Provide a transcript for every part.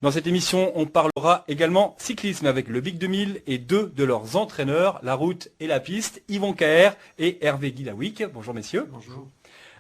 Dans cette émission, on parlera également cyclisme avec le Big 2000 et deux de leurs entraîneurs, la route et la piste, Yvon Caher et Hervé Guilawick. Bonjour messieurs. Bonjour.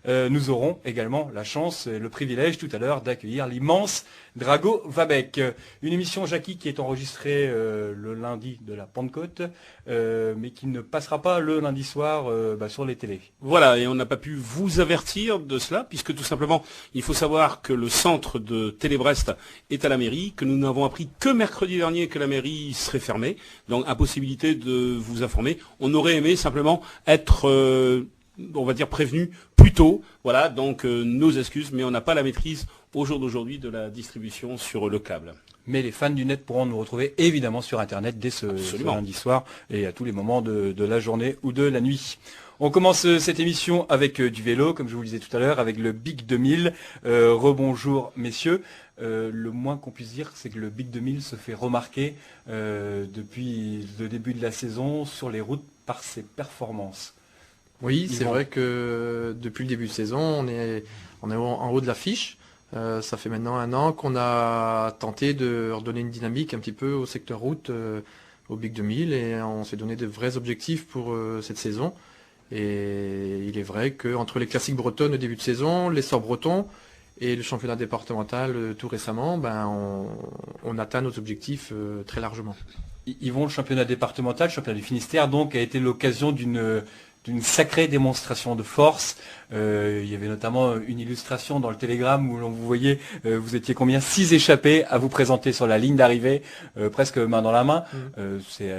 Nous aurons également la chance et le privilège tout à l'heure d'accueillir l'immense Drago Vabec. Une émission, Jackie, qui est enregistrée le lundi de la Pentecôte, mais qui ne passera pas le lundi soir sur les télés. Voilà, et on n'a pas pu vous avertir de cela, puisque tout simplement, il faut savoir que le centre de Télé-Brest est à la mairie, que nous n'avons appris que mercredi dernier que la mairie serait fermée, donc impossibilité de vous informer. On aurait aimé simplement être... on va dire prévenu plus tôt, voilà, donc nos excuses, mais on n'a pas la maîtrise au jour d'aujourd'hui de la distribution sur le câble. Mais les fans du net pourront nous retrouver évidemment sur Internet dès ce lundi soir et à tous les moments de la journée ou de la nuit. On commence cette émission avec du vélo, comme je vous le disais tout à l'heure, avec le Big 2000. Rebonjour messieurs. Le moins qu'on puisse dire, c'est que le Big 2000 se fait remarquer depuis le début de la saison sur les routes par ses performances. Oui, c'est vrai que depuis le début de saison, on est en haut de l'affiche. Ça fait maintenant 1 an qu'on a tenté de redonner une dynamique un petit peu au secteur route, au Big 2000, et on s'est donné de vrais objectifs pour cette saison. Et il est vrai qu'entre les classiques bretonnes au début de saison, l'essor breton et le championnat départemental tout récemment, on atteint nos objectifs très largement. Yvon, le championnat départemental, le championnat du Finistère, donc, a été l'occasion d'une sacrée démonstration de force. Il y avait notamment une illustration dans le Télégramme où l'on vous voyait, vous étiez combien 6 échappés à vous présenter sur la ligne d'arrivée, presque main dans la main. C'est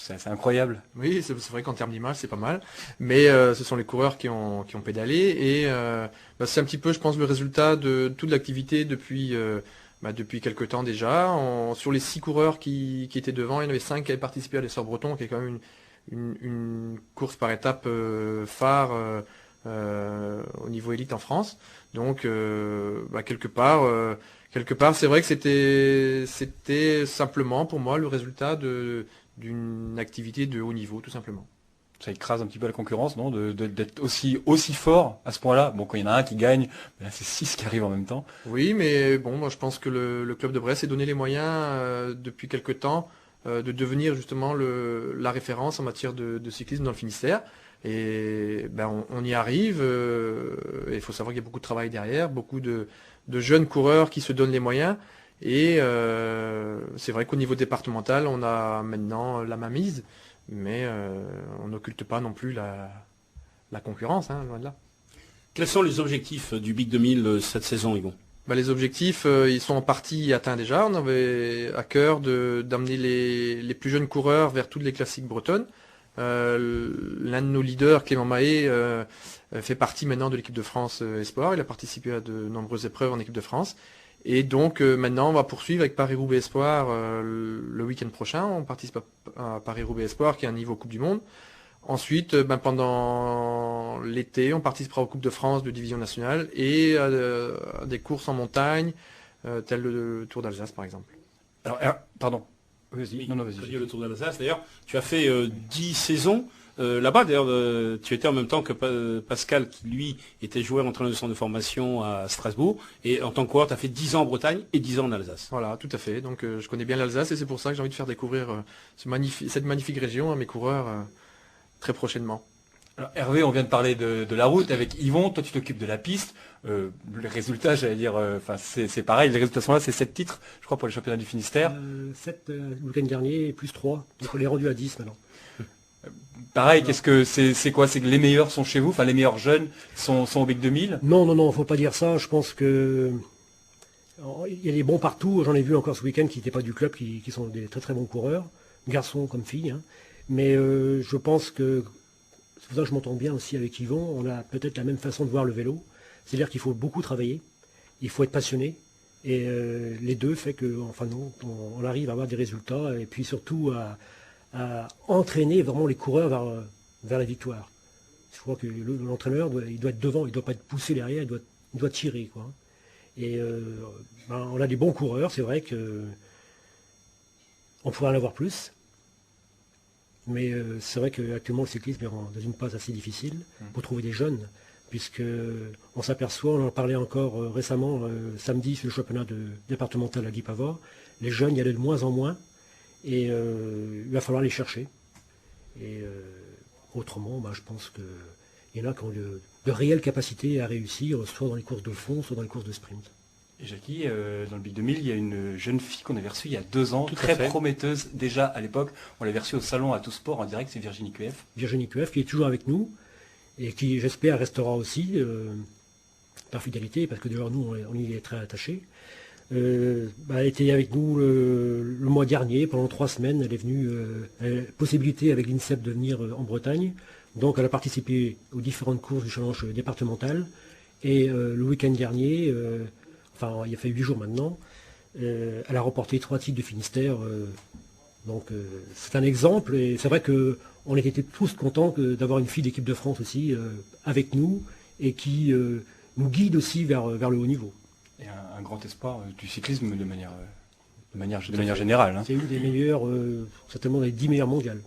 assez incroyable. Oui, c'est vrai qu'en termes d'image, c'est pas mal. Mais ce sont les coureurs qui ont pédalé. Et c'est un petit peu, je pense, le résultat de toute l'activité depuis quelques temps déjà. Sur les 6 coureurs qui étaient devant, il y en avait 5 qui avaient participé à l'essor breton, qui est quand même une course par étape phare au niveau élite en France. Donc quelque part c'est vrai que c'était simplement pour moi le résultat d'une activité de haut niveau, tout simplement. Ça écrase un petit peu la concurrence, non, d'être aussi fort à ce point-là. Bon, quand il y en a un qui gagne, là c'est 6 qui arrivent en même temps. Oui, mais bon, moi je pense que le club de Brest s'est donné les moyens depuis quelque temps de devenir justement la référence en matière de cyclisme dans le Finistère. Et on y arrive. Il faut savoir qu'il y a beaucoup de travail derrière, beaucoup de jeunes coureurs qui se donnent les moyens. Et c'est vrai qu'au niveau départemental, on a maintenant la mainmise, mais on n'occulte pas non plus la concurrence, loin de là. Quels sont les objectifs du Big 2000 cette saison, Yvon ? Les objectifs, ils sont en partie atteints déjà. On avait à cœur d'amener les plus jeunes coureurs vers toutes les classiques bretonnes. L'un de nos leaders, Clément Mahé, fait partie maintenant de l'équipe de France Espoir. Il a participé à de nombreuses épreuves en équipe de France. Et donc maintenant, on va poursuivre avec Paris-Roubaix Espoir le week-end prochain. On participe à Paris-Roubaix Espoir, qui est un niveau Coupe du Monde. Ensuite, pendant l'été, on participera aux Coupes de France de division nationale et à des courses en montagne, telles le Tour d'Alsace par exemple. Alors, pardon. Vas-y. Non, vas-y. Le Tour d'Alsace, d'ailleurs, tu as fait 10 saisons là-bas. D'ailleurs, tu étais en même temps que Pascal, qui lui était joueur entraîneur de centre de formation à Strasbourg. Et en tant que coureur, tu as fait 10 ans en Bretagne et 10 ans en Alsace. Voilà, tout à fait. Donc je connais bien l'Alsace et c'est pour ça que j'ai envie de faire découvrir cette magnifique région à mes coureurs très prochainement. Alors, Hervé, on vient de parler de la route avec Yvon, toi tu t'occupes de la piste. Les résultats, j'allais dire, c'est pareil, les résultats sont là, c'est 7 titres, je crois, pour les championnats du Finistère. 7 le week-end dernier et plus 3, donc on est rendu à 10 maintenant. Pareil, qu'est-ce que c'est quoi? C'est que les meilleurs sont chez vous, enfin les meilleurs jeunes sont au Big 2000? Non, faut pas dire ça, je pense que il y a des bons partout, j'en ai vu encore ce week-end qui n'étaient pas du club, qui sont des très très bons coureurs, garçons comme filles, mais je pense que c'est pour ça que je m'entends bien aussi avec Yvon, on a peut-être la même façon de voir le vélo, c'est-à-dire qu'il faut beaucoup travailler, il faut être passionné, et les deux fait que, on arrive à avoir des résultats, et puis surtout à entraîner vraiment les coureurs vers la victoire. Je crois que l'entraîneur, il doit être devant, il ne doit pas être poussé derrière, il doit tirer, quoi. Et on a des bons coureurs, c'est vrai que on pourrait en avoir plus. Mais c'est vrai qu'actuellement le cyclisme est dans une passe assez difficile pour trouver des jeunes. puisque on s'aperçoit, on en parlait encore récemment, samedi sur le championnat départemental à Guipavas, les jeunes y allaient de moins en moins, et il va falloir les chercher. Et autrement, je pense qu'il y en a qui ont de réelles capacités à réussir, soit dans les courses de fond, soit dans les courses de sprint. Et Jackie, dans le Big 2000, il y a une jeune fille qu'on avait reçue il y a 2 ans, Tout à très fait. prometteuse déjà à l'époque. On l'avait reçue au salon à Tout Sport en direct, c'est Virginie QF. Virginie QF qui est toujours avec nous et qui, j'espère, restera aussi par fidélité, parce que d'ailleurs nous, on y est très attachés. Elle était avec nous le mois dernier, pendant 3 semaines. Elle est venue, possibilité avec l'INSEP de venir en Bretagne. Donc elle a participé aux différentes courses du challenge départemental. Et le week-end dernier, il y a fait 8 jours maintenant, elle a remporté 3 titres de Finistère. C'est un exemple, et c'est vrai qu'on était tous contents d'avoir une fille d'équipe de France aussi avec nous, et qui nous guide aussi vers le haut niveau. Et un grand espoir du cyclisme de manière générale. Hein. C'est une des meilleures, certainement des 10 meilleures mondiales.